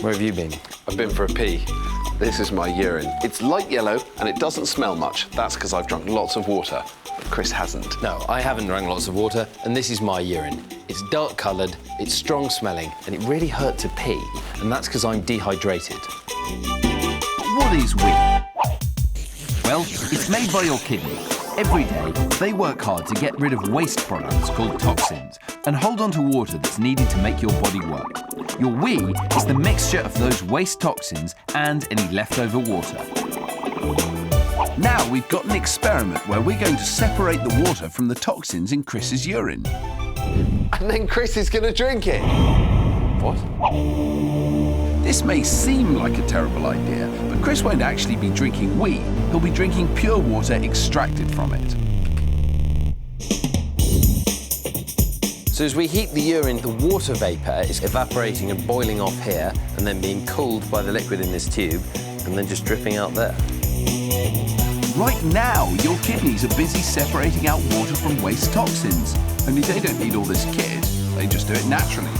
Where have you been? I've been for a pee. This is my urine. It's light yellow and it doesn't smell much. That's because I've drunk lots of water. Chris hasn't. No, I haven't drunk lots of water, and this is my urine. It's dark-coloured, it's strong-smelling, and it really hurt to pee, and that's because I'm dehydrated. What is wee? Well, it's made by your kidney. Every day, they work hard to get rid of waste products called toxins and hold on to water that's needed to make your body work. Your wee is the mixture of those waste toxins and any leftover water. Now we've got an experiment where we're going to separate the water from the toxins in Chris's urine. And then Chris is going to drink it. What? This may seem like a terrible idea, but Chris won't actually be drinking wee. He'll be drinking pure water extracted from it. So as we heat the urine, the water vapour is evaporating and boiling off here, and then being cooled by the liquid in this tube, and then just dripping out there. Right now, your kidneys are busy separating out water from waste toxins. Only they don't need all this kit, they just do it naturally.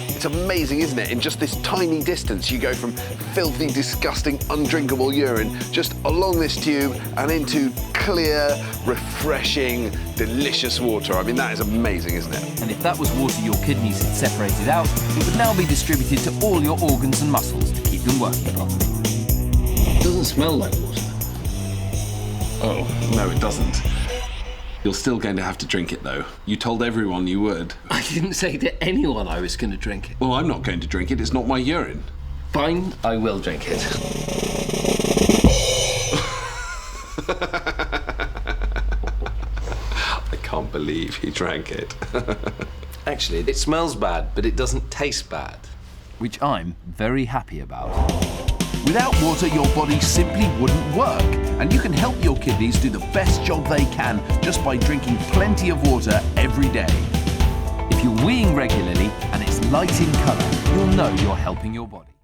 It's amazing, isn't it? In just this tiny distance, you go from filthy, disgusting, undrinkable urine just along this tube and into clear, refreshing, delicious water. I mean, that is amazing, isn't it? And if that was water your kidneys had separated out, it would now be distributed to all your organs and muscles to keep them working properly. It doesn't smell like water. Oh, no, it doesn't. You're still going to have to drink it, though. You told everyone you would. I didn't say to anyone I was going to drink it. Well, I'm not going to drink it. It's not my urine. Fine, I will drink it. I can't believe he drank it. Actually, it smells bad, but it doesn't taste bad. Which I'm very happy about. Without water, your body simply wouldn't work, and you can help your kidneys do the best job they can just by drinking plenty of water every day. If you're weeing regularly and it's light in colour, you'll know you're helping your body.